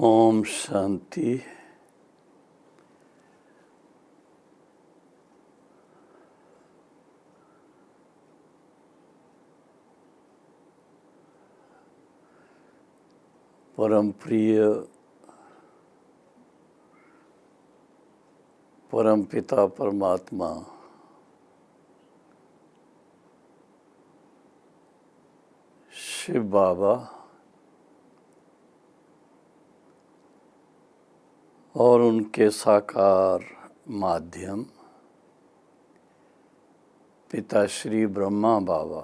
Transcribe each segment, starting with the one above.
ओम शांति। परम प्रिय परम पिता परमात्मा शिव बाबा और उनके साकार माध्यम पिता श्री ब्रह्मा बाबा,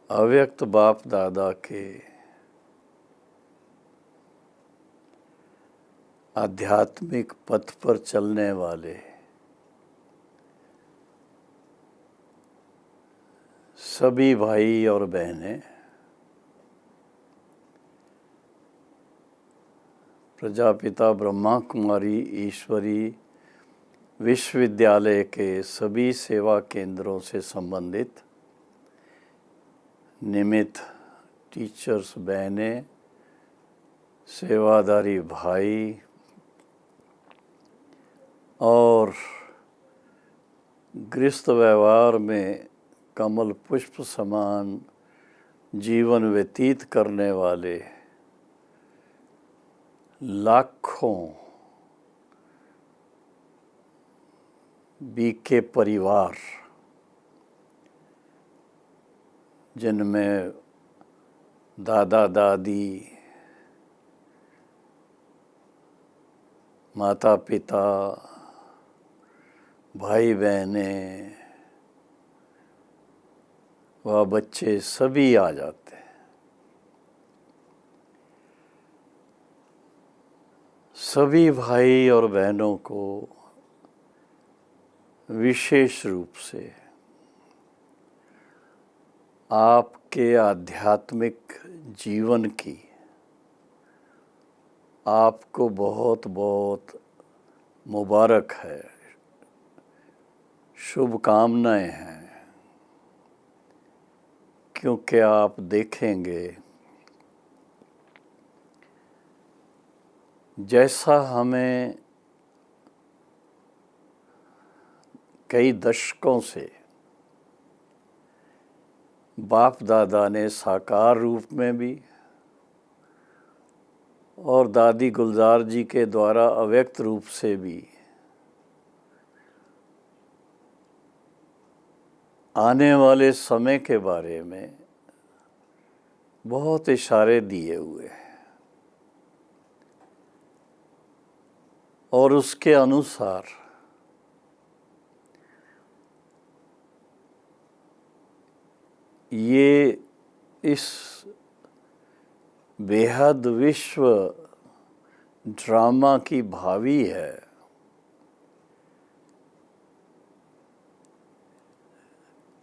अव्यक्त बाप दादा के आध्यात्मिक पथ पर चलने वाले सभी भाई और बहनें, प्रजापिता ब्रह्मा कुमारी ईश्वरी विश्वविद्यालय के सभी सेवा केंद्रों से संबंधित निमित्त टीचर्स बहनें, सेवादारी भाई और गृहस्थ व्यवहार में कमल पुष्प समान जीवन व्यतीत करने वाले लाखों बीके परिवार, जिनमें दादा दादी, माता पिता, भाई बहनें व बच्चे सभी आ जाते हैं। सभी भाई और बहनों को विशेष रूप से आपके आध्यात्मिक जीवन की आपको बहुत बहुत मुबारक है, शुभकामनाएं हैं, क्योंकि आप देखेंगे जैसा हमें कई दशकों से बाप दादा ने साकार रूप में भी और दादी गुलजार जी के द्वारा अव्यक्त रूप से भी आने वाले समय के बारे में बहुत इशारे दिए हुए हैं और उसके अनुसार ये इस बेहद विश्व ड्रामा की भावी है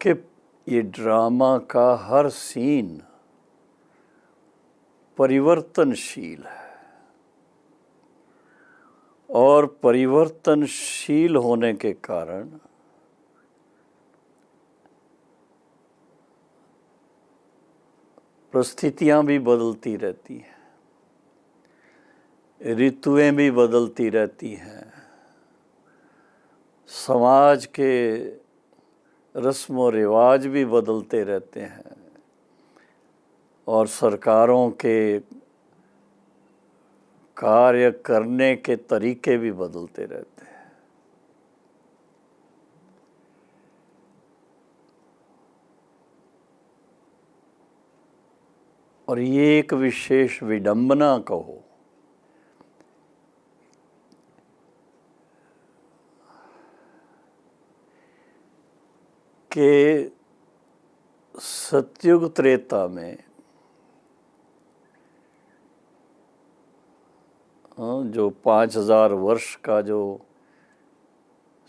कि ये ड्रामा का हर सीन परिवर्तनशील है और परिवर्तनशील होने के कारण परिस्थितियां भी बदलती रहती हैं, ऋतुएं भी बदलती रहती हैं, समाज के रस्म व रिवाज भी बदलते रहते हैं और सरकारों के कार्य करने के तरीके भी बदलते रहते हैं। और ये एक विशेष विडंबना कहो कि सतयुग त्रेता में जो 5000 वर्ष का जो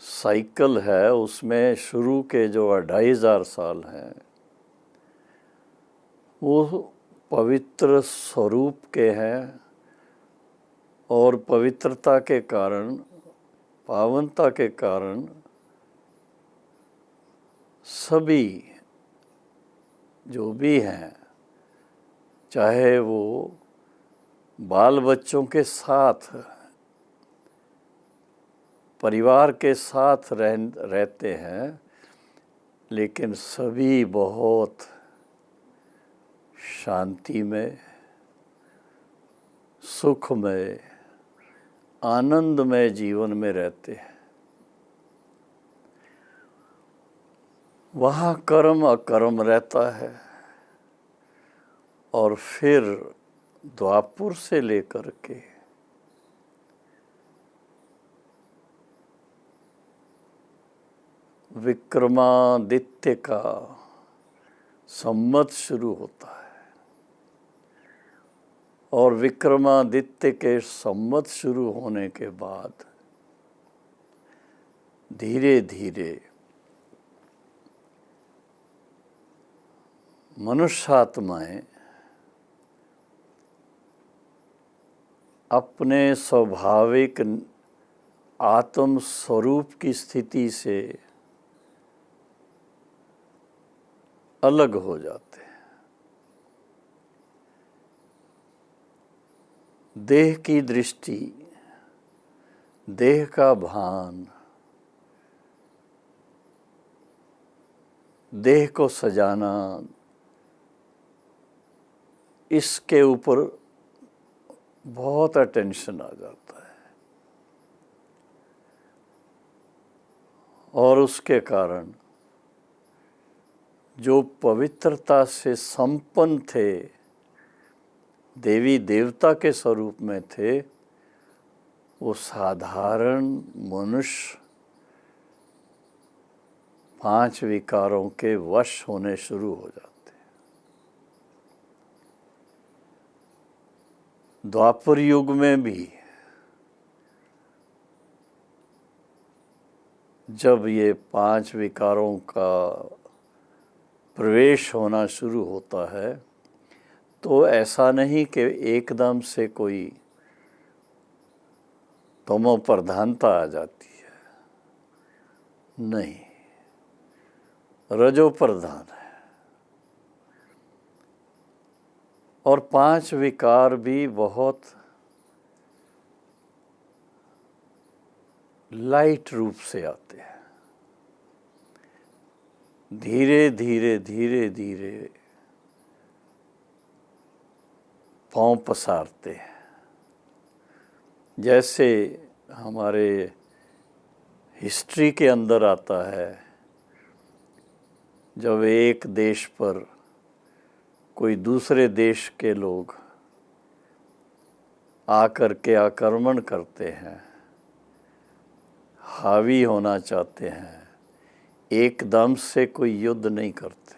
साइकिल है, उसमें शुरू के जो 2500 साल हैं वो पवित्र स्वरूप के हैं और पवित्रता के कारण, पावनता के कारण सभी जो भी हैं चाहे वो बाल बच्चों के साथ, परिवार के साथ रहते हैं, लेकिन सभी बहुत शांति में, सुख में, आनंद में जीवन में रहते हैं। वहाँ कर्म अकर्म रहता है। और फिर द्वापर से लेकर के विक्रमादित्य का संवत शुरू होता है। और विक्रमादित्य के संवत शुरू होने के बाद धीरे धीरे मनुष्यात्माएं अपने स्वाभाविक आत्म स्वरूप की स्थिति से अलग हो जाते हैं। देह की दृष्टि, देह का भान, देह को सजाना, इसके ऊपर बहुत अटेंशन आ जाता है। और उसके कारण जो पवित्रता से संपन्न थे, देवी देवता के स्वरूप में थे, वो साधारण मनुष्य 5 विकारों के वश होने शुरू हो जाते। द्वापर युग में भी जब ये 5 विकारों का प्रवेश होना शुरू होता है, तो ऐसा नहीं कि एकदम से कोई तमो प्रधानता आ जाती है। नहीं, रजो प्रधान है। और 5 विकार भी बहुत लाइट रूप से आते हैं। धीरे धीरे धीरे धीरे पांव पसारते हैं। जैसे हमारे हिस्ट्री के अंदर आता है, जब एक देश पर कोई दूसरे देश के लोग आकर के आक्रमण करते हैं, हावी होना चाहते हैं, एकदम से कोई युद्ध नहीं करते।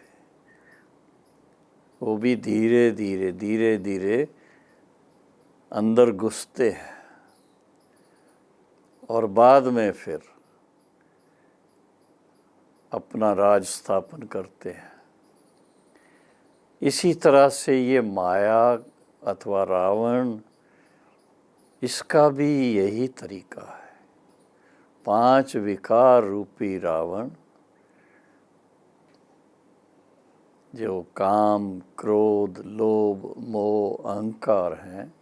वो भी धीरे धीरे धीरे धीरे अंदर घुसते हैं और बाद में फिर अपना राज स्थापन करते हैं। इसी तरह से ये माया अथवा रावण, इसका भी यही तरीका है। 5 विकार रूपी रावण, जो काम, क्रोध, लोभ, मोह, अहंकार हैं,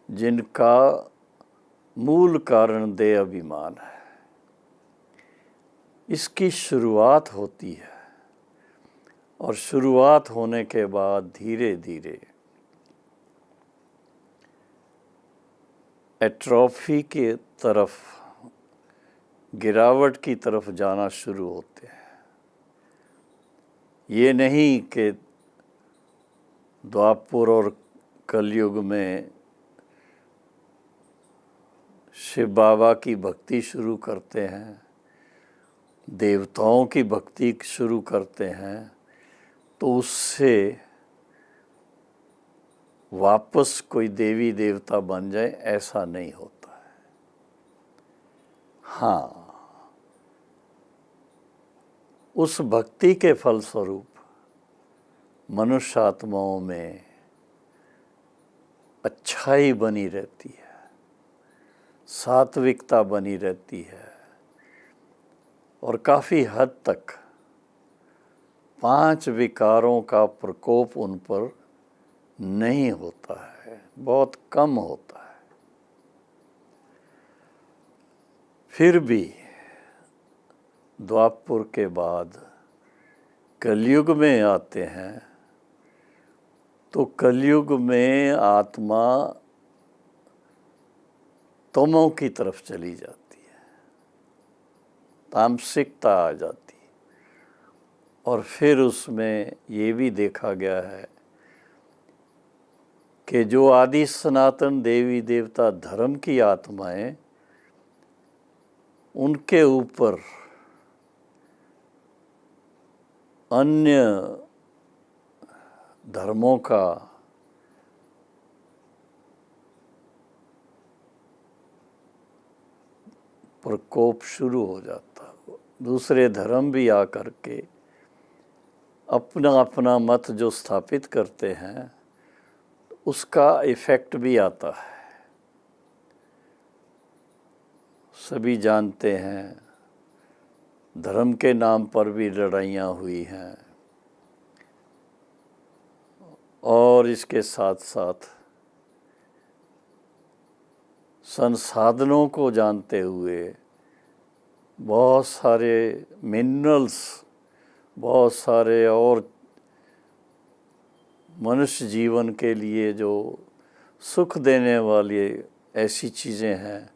जिनका मूल कारण देह अभिमान है, इसकी शुरुआत होती है। और शुरुआत होने के बाद धीरे धीरे एट्रोफी की तरफ, गिरावट की तरफ जाना शुरू होते हैं। ये नहीं कि द्वापर और कलयुग में शिव बाबा की भक्ति शुरू करते हैं, देवताओं की भक्ति शुरू करते हैं, तो उससे वापस कोई देवी देवता बन जाए, ऐसा नहीं होता है। हाँ, उस भक्ति के फलस्वरूप मनुष्य आत्माओं में अच्छाई बनी रहती है, सात्विकता बनी रहती है, और काफ़ी हद तक 5 विकारों का प्रकोप उन पर नहीं होता है, बहुत कम होता है। फिर भी द्वापर के बाद कलयुग में आते हैं तो कलयुग में आत्मा तमों की तरफ चली जाती है, तामसिकता आ जाती है। और फिर उसमें ये भी देखा गया है कि जो आदि सनातन देवी देवता धर्म की आत्माएं, उनके ऊपर अन्य धर्मों का प्रकोप शुरू हो जाता। दूसरे धर्म भी आकर के अपना अपना मत जो स्थापित करते हैं, उसका इफ़ेक्ट भी आता है। सभी जानते हैं धर्म के नाम पर भी लड़ाइयाँ हुई हैं, और इसके साथ साथ संसाधनों को जानते हुए बहुत सारे मिनरल्स, बहुत सारे और मनुष्य जीवन के लिए जो सुख देने वाली ऐसी चीज़ें हैं,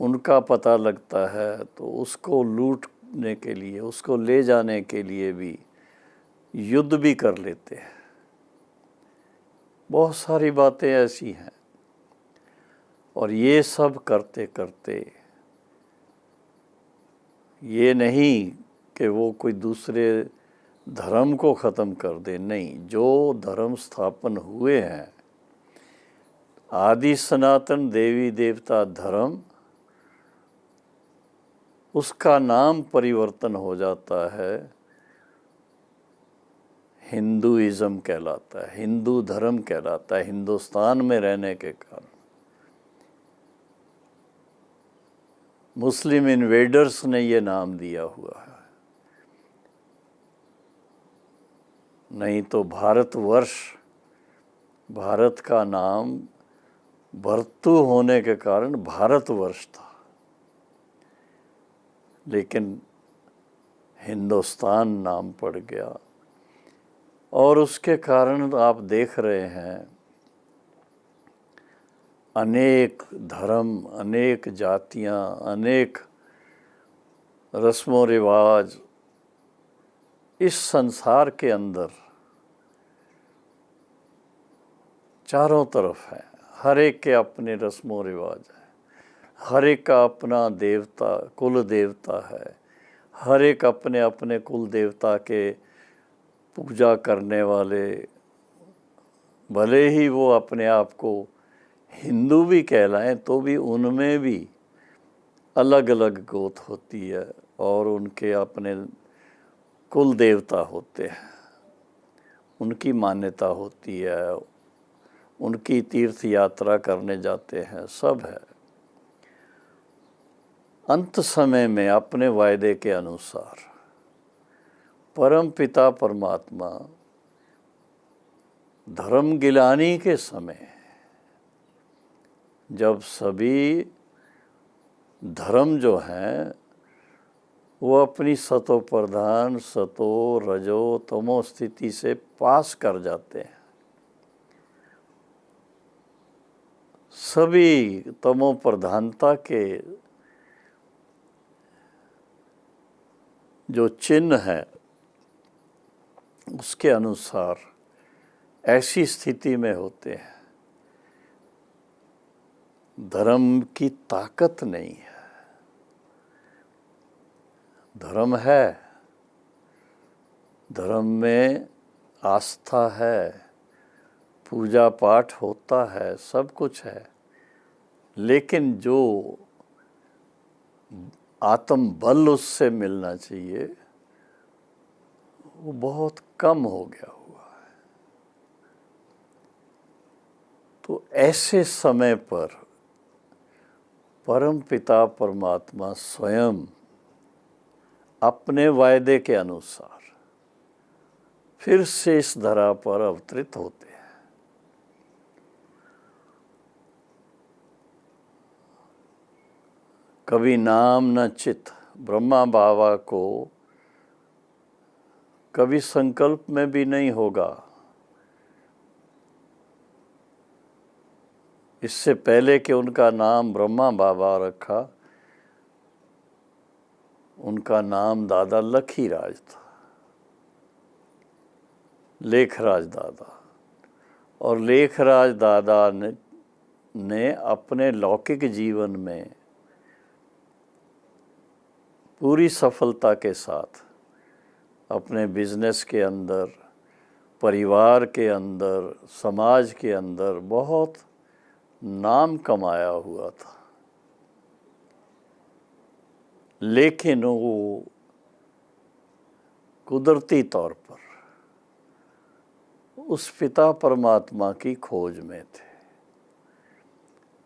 उनका पता लगता है तो उसको लूटने के लिए, उसको ले जाने के लिए भी युद्ध भी कर लेते हैं। बहुत सारी बातें ऐसी हैं। और ये सब करते करते ये नहीं कि वो कोई दूसरे धर्म को ख़त्म कर दे, नहीं, जो धर्म स्थापन हुए हैं, आदि सनातन देवी देवता धर्म, उसका नाम परिवर्तन हो जाता है, हिंदुइज़्म कहलाता है, हिंदू धर्म कहलाता है। हिंदुस्तान में रहने के कारण मुस्लिम इन्वेडर्स ने ये नाम दिया हुआ है, नहीं तो भारतवर्ष, भारत का नाम भर्तु होने के कारण भारतवर्ष था, लेकिन हिंदुस्तान नाम पड़ गया। और उसके कारण आप देख रहे हैं अनेक धर्म, अनेक जातियां, अनेक रस्मों रिवाज इस संसार के अंदर चारों तरफ है। हर एक के अपने रस्मों रिवाज है, हर एक का अपना देवता, कुल देवता है, हर एक अपने अपने कुल देवता के पूजा करने वाले, भले ही वो अपने आप को हिंदू भी कहलाएं तो भी उनमें भी अलग अलग गोत होती है और उनके अपने कुल देवता होते हैं, उनकी मान्यता होती है, उनकी तीर्थ यात्रा करने जाते हैं, सब है। अंत समय में अपने वायदे के अनुसार परम पिता परमात्मा धर्म गिलानी के समय, जब सभी धर्म जो हैं वो अपनी सतो प्रधान, सतो रजो तमो स्थिति से पास कर जाते हैं, सभी तमो प्रधानता के जो चिन्ह है उसके अनुसार ऐसी स्थिति में होते हैं। धर्म की ताकत नहीं है, धर्म है, धर्म में आस्था है, पूजा पाठ होता है, सब कुछ है, लेकिन जो आत्म बल उससे मिलना चाहिए वो बहुत कम हो गया हुआ है। तो ऐसे समय पर परम पिता परमात्मा स्वयं अपने वायदे के अनुसार फिर से इस धरा पर अवतरित होते हैं। कभी नाम न चित। ब्रह्मा बाबा को कभी संकल्प में भी नहीं होगा। इससे पहले कि उनका नाम ब्रह्मा बाबा रखा, उनका नाम दादा लखीराज था, लेखराज दादा। और लेखराज दादा ने अपने लौकिक जीवन में पूरी सफलता के साथ अपने बिजनेस के अंदर, परिवार के अंदर, समाज के अंदर बहुत नाम कमाया हुआ था। लेकिन वो कुदरती तौर पर उस पिता परमात्मा की खोज में थे,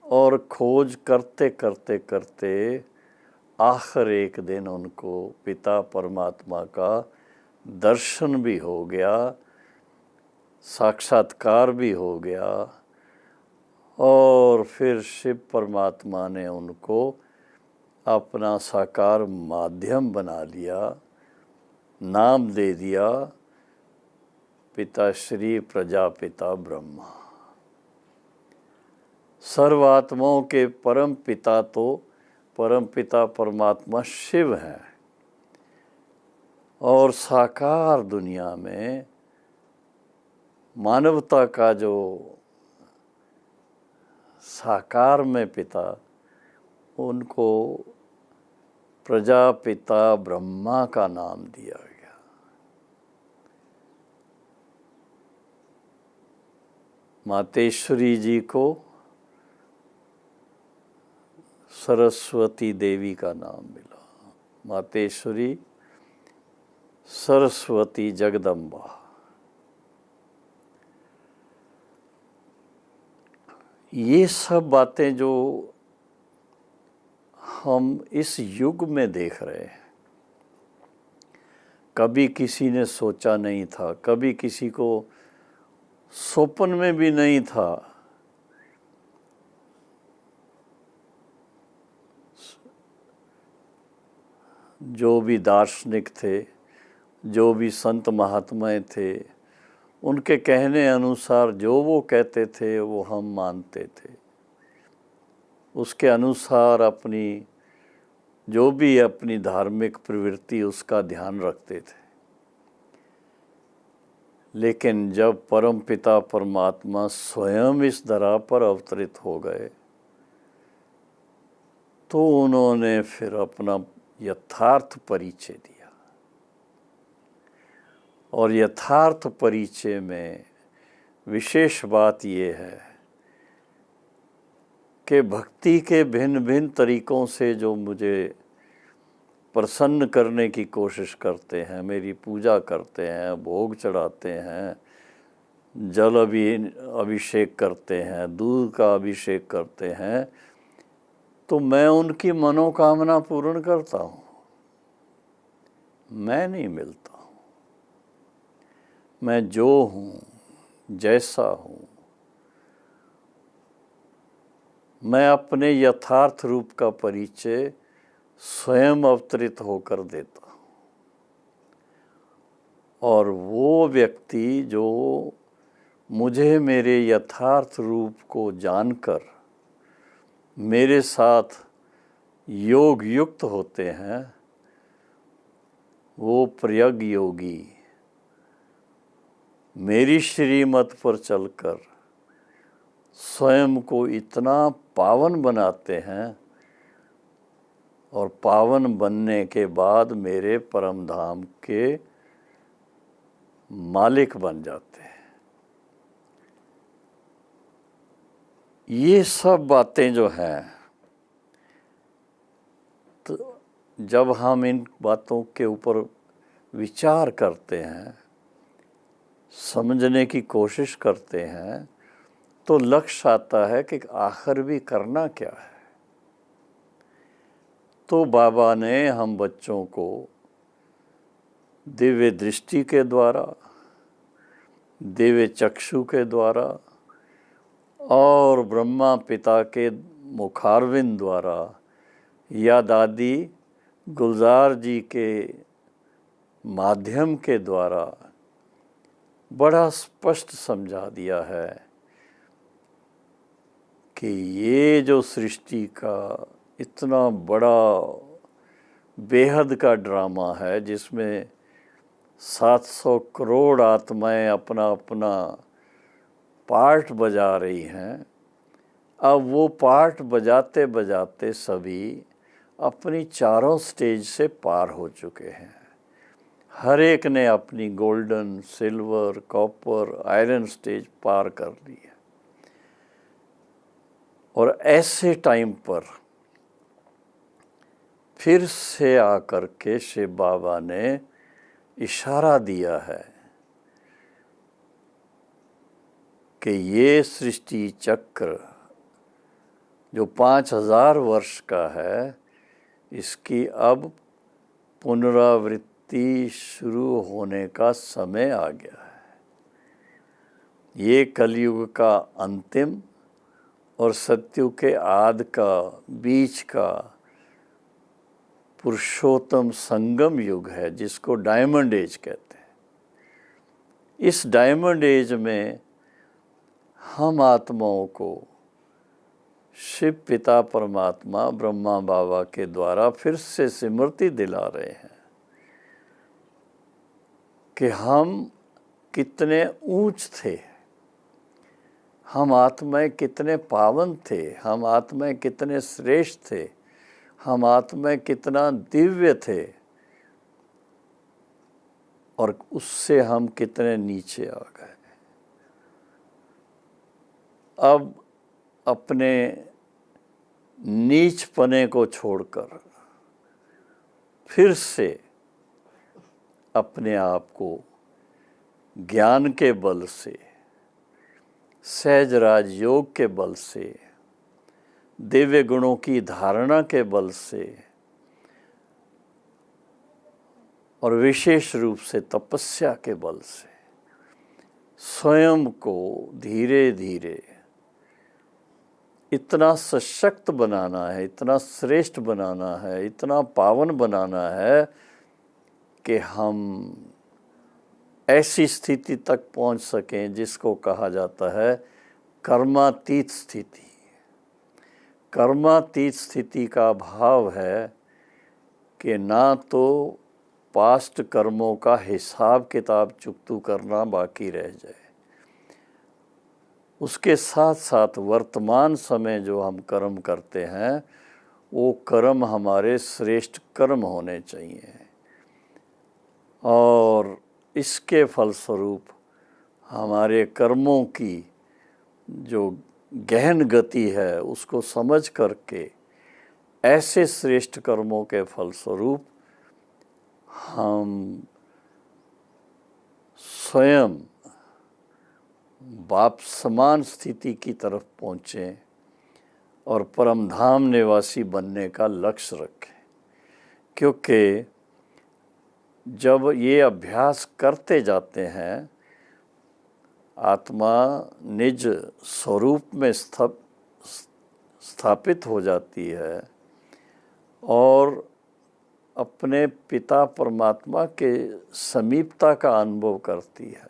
और खोज करते करते करते आखिर एक दिन उनको पिता परमात्मा का दर्शन भी हो गया, साक्षात्कार भी हो गया, और फिर शिव परमात्मा ने उनको अपना साकार माध्यम बना लिया, नाम दे दिया पिताश्री प्रजापिता ब्रह्मा। सर्वात्माओं के परम पिता तो परम पिता परमात्मा शिव हैं, और साकार दुनिया में मानवता का जो साकार में पिता, उनको प्रजापिता ब्रह्मा का नाम दिया गया। मातेश्वरी जी को सरस्वती देवी का नाम मिला। मातेश्वरी, सरस्वती, जगदम्बा। ये सब बातें जो हम इस युग में देख रहे हैं, कभी किसी ने सोचा नहीं था, कभी किसी को स्वप्न में भी नहीं था। जो भी दार्शनिक थे, जो भी संत महात्माएं थे, उनके कहने अनुसार जो वो कहते थे वो हम मानते थे। उसके अनुसार अपनी जो भी अपनी धार्मिक प्रवृत्ति उसका ध्यान रखते थे। लेकिन जब परमपिता परमात्मा स्वयं इस धरा पर अवतरित हो गए, तो उन्होंने फिर अपना यथार्थ परिचय दिया। और यथार्थ परिचय में विशेष बात ये है कि भक्ति के भिन्न भिन्न तरीकों से जो मुझे प्रसन्न करने की कोशिश करते हैं, मेरी पूजा करते हैं, भोग चढ़ाते हैं, जल अभिषेक करते हैं, दूध का अभिषेक करते हैं, तो मैं उनकी मनोकामना पूर्ण करता हूँ, मैं नहीं मिलता हूँ। मैं जो हूँ, जैसा हूँ, मैं अपने यथार्थ रूप का परिचय स्वयं अवतरित होकर देता हूँ। और वो व्यक्ति जो मुझे मेरे यथार्थ रूप को जानकर मेरे साथ योग युक्त होते हैं, वो प्रयग योगी मेरी श्रीमत पर चलकर स्वयं को इतना पावन बनाते हैं, और पावन बनने के बाद मेरे परम धाम के मालिक बन जाते हैं। ये सब बातें जो हैं, तो जब हम इन बातों के ऊपर विचार करते हैं, समझने की कोशिश करते हैं, तो लक्ष्य आता है कि आखिर भी करना क्या है। तो बाबा ने हम बच्चों को दिव्य दृष्टि के द्वारा, दिव्य चक्षु के द्वारा और ब्रह्मा पिता के मुखारविंद द्वारा या दादी गुलजार जी के माध्यम के द्वारा बड़ा स्पष्ट समझा दिया है कि ये जो सृष्टि का इतना बड़ा बेहद का ड्रामा है, जिसमें 700 करोड़ आत्माएं अपना अपना पार्ट बजा रही हैं, अब वो पार्ट बजाते बजाते सभी अपनी चारों स्टेज से पार हो चुके हैं। हर एक ने अपनी golden, silver, copper, iron stage पार कर ली है। और ऐसे टाइम पर फिर से आकर के शिव बाबा ने इशारा दिया है कि ये सृष्टि चक्र जो 5000 वर्ष का है, इसकी अब पुनरावृत्ति शुरू होने का समय आ गया है। ये कलयुग का अंतिम और सतयुग के आदि का, बीच का पुरुषोत्तम संगम युग है, जिसको डायमंड एज कहते हैं। इस डायमंड एज में हम आत्माओं को शिव पिता परमात्मा ब्रह्मा बाबा के द्वारा फिर से स्मृति दिला रहे हैं कि हम कितने ऊंच थे, हम आत्माएं कितने पावन थे, हम आत्माएं कितने श्रेष्ठ थे, हम आत्माएं कितना दिव्य थे, और उससे हम कितने नीचे आ गए। अब अपने नीचपने को छोड़कर फिर से अपने आप को ज्ञान के बल से, सहज राजयोग के बल से, दिव्य गुणों की धारणा के बल से और विशेष रूप से तपस्या के बल से स्वयं को धीरे धीरे इतना सशक्त बनाना है, इतना श्रेष्ठ बनाना है, इतना पावन बनाना है कि हम ऐसी स्थिति तक पहुंच सकें जिसको कहा जाता है कर्मातीत स्थिति। कर्मातीत स्थिति का भाव है कि ना तो पास्ट कर्मों का हिसाब किताब चुकतू करना बाकी रह जाए, उसके साथ साथ वर्तमान समय जो हम कर्म करते हैं वो कर्म हमारे श्रेष्ठ कर्म होने चाहिए, और इसके फलस्वरूप हमारे कर्मों की जो गहन गति है उसको समझ करके ऐसे श्रेष्ठ कर्मों के फलस्वरूप हम स्वयं बाप समान स्थिति की तरफ पहुँचें और परम धाम निवासी बनने का लक्ष्य रखें। क्योंकि जब ये अभ्यास करते जाते हैं, आत्मा निज स्वरूप में स्थापित हो जाती है और अपने पिता परमात्मा के समीपता का अनुभव करती है,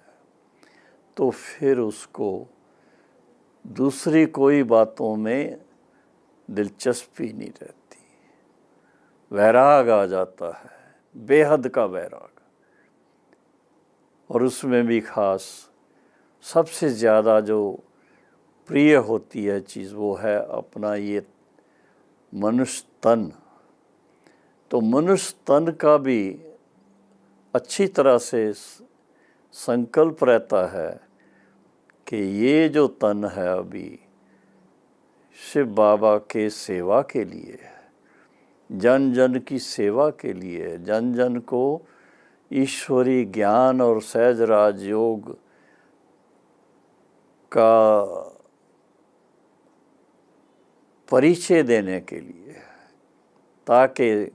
तो फिर उसको दूसरी कोई बातों में दिलचस्पी नहीं रहती। वैराग आ जाता है, बेहद का वैराग। और उसमें भी खास सबसे ज़्यादा जो प्रिय होती है चीज़ वो है अपना ये मनुष्य तन। तो मनुष्य तन का भी अच्छी तरह से संकल्प रहता है कि ये जो तन है अभी शिव बाबा के सेवा के लिए है, जन जन की सेवा के लिए, जन जन को ईश्वरी ज्ञान और सहज राजयोग का परिचय देने के लिए, ताकि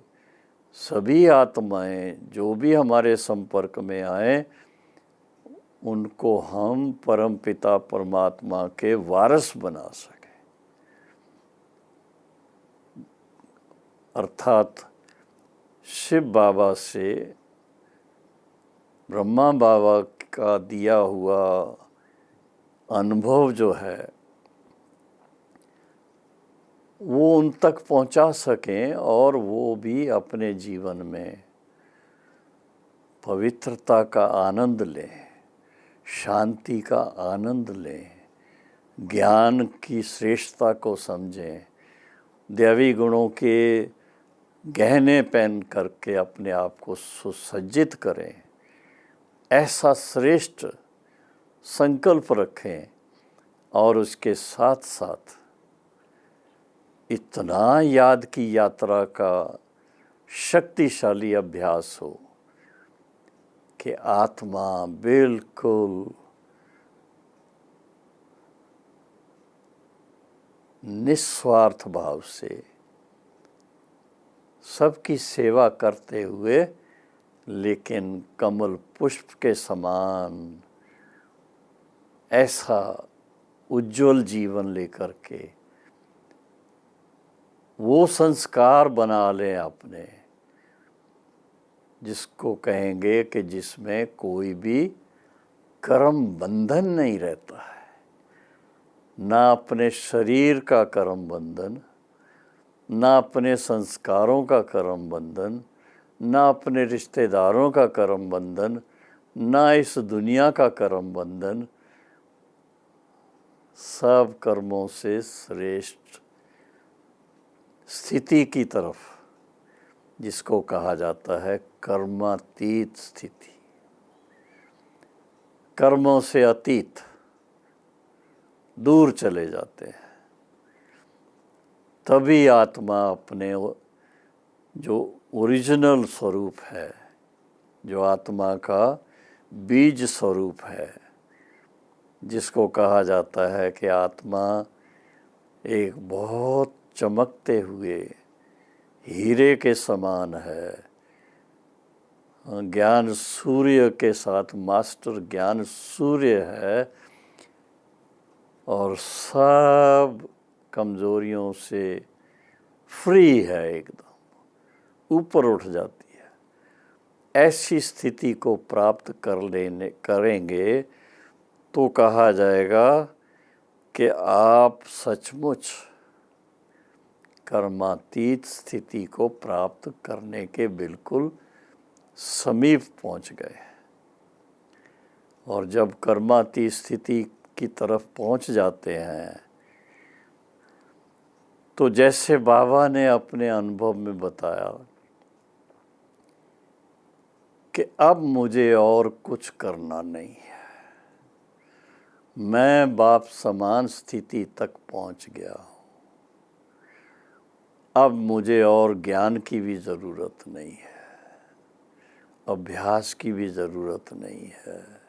सभी आत्माएं जो भी हमारे संपर्क में आए उनको हम परम पिता परमात्मा के वारिस बना सकें। अर्थात शिव बाबा से ब्रह्मा बाबा का दिया हुआ अनुभव जो है वो उन तक पहुंचा सकें और वो भी अपने जीवन में पवित्रता का आनंद लें, शांति का आनंद लें, ज्ञान की श्रेष्ठता को समझें, दैवी गुणों के गहने पहन करके अपने आप को सुसज्जित करें, ऐसा श्रेष्ठ संकल्प रखें और उसके साथ साथ इतना याद की यात्रा का शक्तिशाली अभ्यास हो कि आत्मा बिल्कुल निस्वार्थ भाव से सबकी सेवा करते हुए लेकिन कमल पुष्प के समान ऐसा उज्जवल जीवन लेकर के वो संस्कार बना लें अपने, जिसको कहेंगे कि जिसमें कोई भी कर्म बंधन नहीं रहता है, ना अपने शरीर का कर्म बंधन, ना अपने संस्कारों का कर्म बंधन, ना अपने रिश्तेदारों का कर्म बंधन, ना इस दुनिया का कर्म बंधन, सब कर्मों से श्रेष्ठ स्थिति की तरफ, जिसको कहा जाता है कर्मातीत स्थिति, कर्मों से अतीत, दूर चले जाते हैं। तभी आत्मा अपने जो ओरिजिनल स्वरूप है, जो आत्मा का बीज स्वरूप है, जिसको कहा जाता है कि आत्मा एक बहुत चमकते हुए हीरे के समान है, ज्ञान सूर्य के साथ मास्टर ज्ञान सूर्य है और सब कमजोरियों से फ्री है, एकदम ऊपर उठ जाती है। ऐसी स्थिति को प्राप्त करेंगे तो कहा जाएगा कि आप सचमुच कर्मातीत स्थिति को प्राप्त करने के बिल्कुल समीप पहुंच गए। और जब कर्मातीत स्थिति की तरफ पहुंच जाते हैं तो जैसे बाबा ने अपने अनुभव में बताया कि अब मुझे और कुछ करना नहीं है, मैं बाप समान स्थिति तक पहुंच गया हूँ, अब मुझे और ज्ञान की भी ज़रूरत नहीं है, अभ्यास की भी ज़रूरत नहीं है।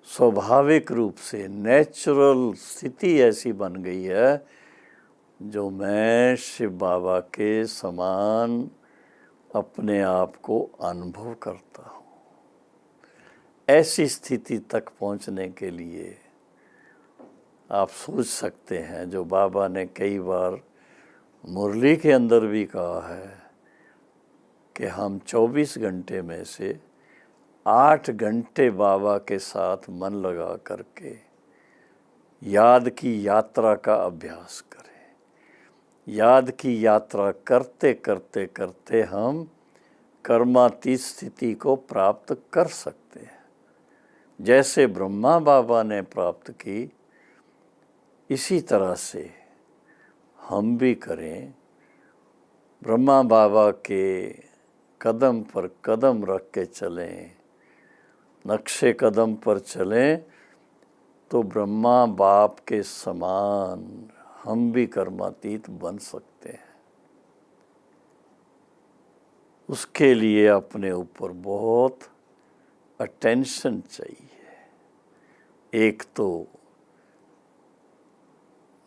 स्वाभाविक रूप से नेचुरल स्थिति ऐसी बन गई है जो मैं शिव बाबा के समान अपने आप को अनुभव करता हूँ। ऐसी स्थिति तक पहुँचने के लिए आप सोच सकते हैं, जो बाबा ने कई बार मुरली के अंदर भी कहा है कि हम 24 घंटे में से 8 घंटे बाबा के साथ मन लगा करके याद की यात्रा का अभ्यास करें। याद की यात्रा करते करते करते हम कर्मातीत स्थिति को प्राप्त कर सकते हैं। जैसे ब्रह्मा बाबा ने प्राप्त की, इसी तरह से हम भी करें। ब्रह्मा बाबा के कदम पर कदम रख के चलें, नक्शे कदम पर चलें तो ब्रह्मा बाप के समान हम भी कर्मातीत बन सकते हैं। उसके लिए अपने ऊपर बहुत अटेंशन चाहिए। एक तो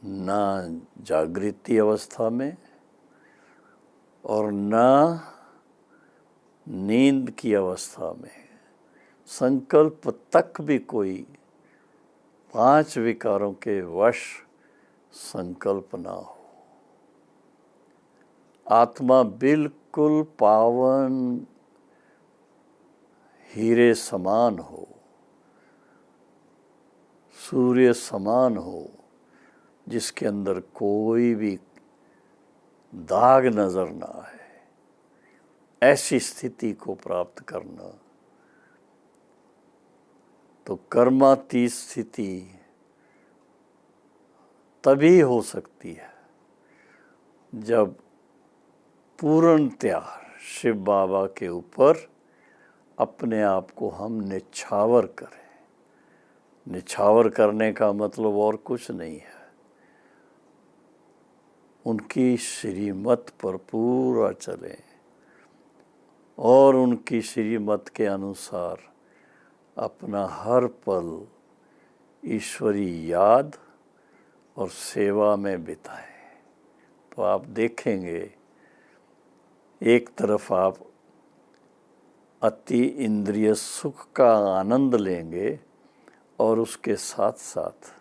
ना जागृति अवस्था में और ना नींद की अवस्था में संकल्प तक भी कोई 5 विकारों के वश संकल्प ना हो। आत्मा बिल्कुल पावन हीरे समान हो, सूर्य समान हो, जिसके अंदर कोई भी दाग नजर ना आए, ऐसी स्थिति को प्राप्त करना। तो कर्मातीत स्थिति तभी हो सकती है जब पूर्णतया शिव बाबा के ऊपर अपने आप को हम निछावर करें। निछावर करने का मतलब और कुछ नहीं है, उनकी श्रीमत पर पूरा चलें और उनकी श्रीमत के अनुसार अपना हर पल ईश्वरी याद और सेवा में बिताएं। तो आप देखेंगे, एक तरफ आप अति इंद्रिय सुख का आनंद लेंगे और उसके साथ साथ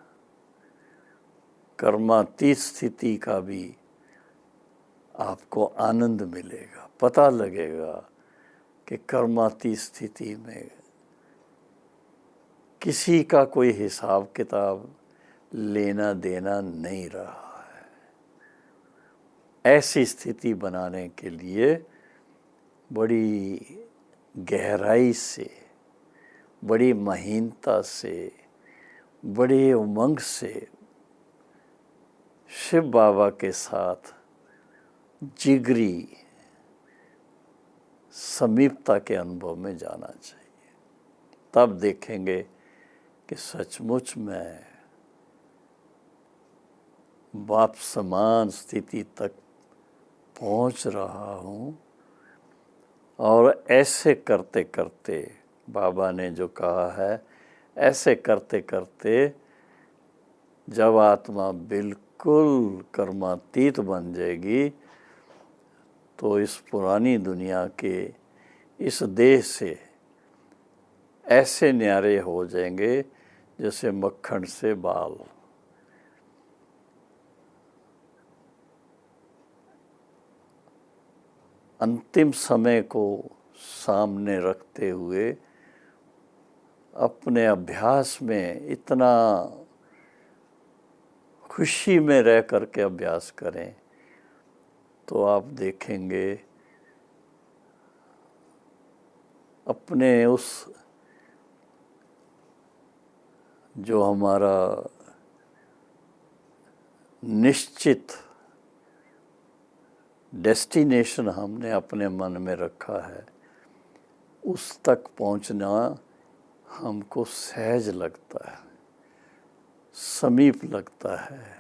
कर्मातीत स्थिति का भी आपको आनंद मिलेगा। पता लगेगा कि कर्मातीत स्थिति में किसी का कोई हिसाब किताब लेना देना नहीं रहा है। ऐसी स्थिति बनाने के लिए बड़ी गहराई से, बड़ी महीनता से, बड़े उमंग से शिव बाबा के साथ जिगरी समीपता के अनुभव में जाना चाहिए। तब देखेंगे कि सचमुच में बाप समान स्थिति तक पहुंच रहा हूँ। और ऐसे करते करते, बाबा ने जो कहा है, ऐसे करते करते जब आत्मा बिल्कुल कर्मातीत बन जाएगी तो इस पुरानी दुनिया के इस देह से ऐसे न्यारे हो जाएंगे जैसे मक्खन से बाल। अंतिम समय को सामने रखते हुए अपने अभ्यास में इतना खुशी में रह कर के अभ्यास करें तो आप देखेंगे अपने उस जो हमारा निश्चित डेस्टिनेशन हमने अपने मन में रखा है, उस तक पहुंचना हमको सहज लगता है, समीप लगता है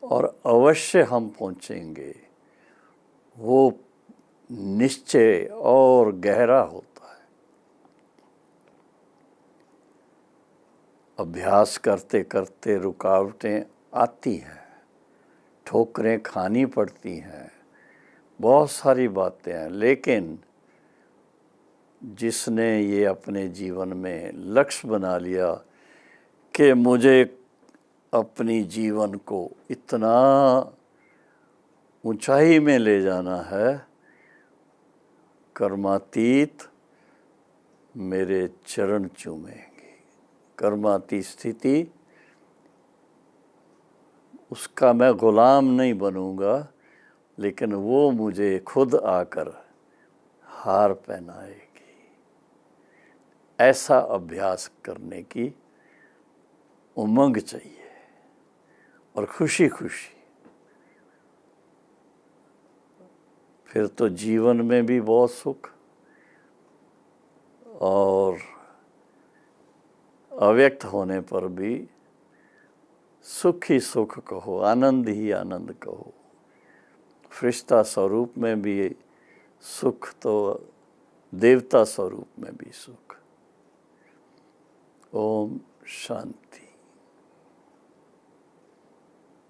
और अवश्य हम पहुंचेंगे। वो निश्चय और गहरा होता है। अभ्यास करते करते रुकावटें आती हैं, ठोकरें खानी पड़ती हैं, बहुत सारी बातें हैं, लेकिन जिसने ये अपने जीवन में लक्ष्य बना लिया कि मुझे अपनी जीवन को इतना ऊंचाई में ले जाना है, कर्मातीत मेरे चरण चूमेंगे। कर्मातीत स्थिति, उसका मैं गुलाम नहीं बनूंगा, लेकिन वो मुझे खुद आकर हार पहनाएगी। ऐसा अभ्यास करने की उमंग चाहिए और खुशी खुशी। फिर तो जीवन में भी बहुत सुख और अव्यक्त होने पर भी सुख ही सुख कहो, आनंद ही आनंद कहो। फरिश्ता स्वरूप में भी सुख तो देवता स्वरूप में भी सुख। ओम शांति।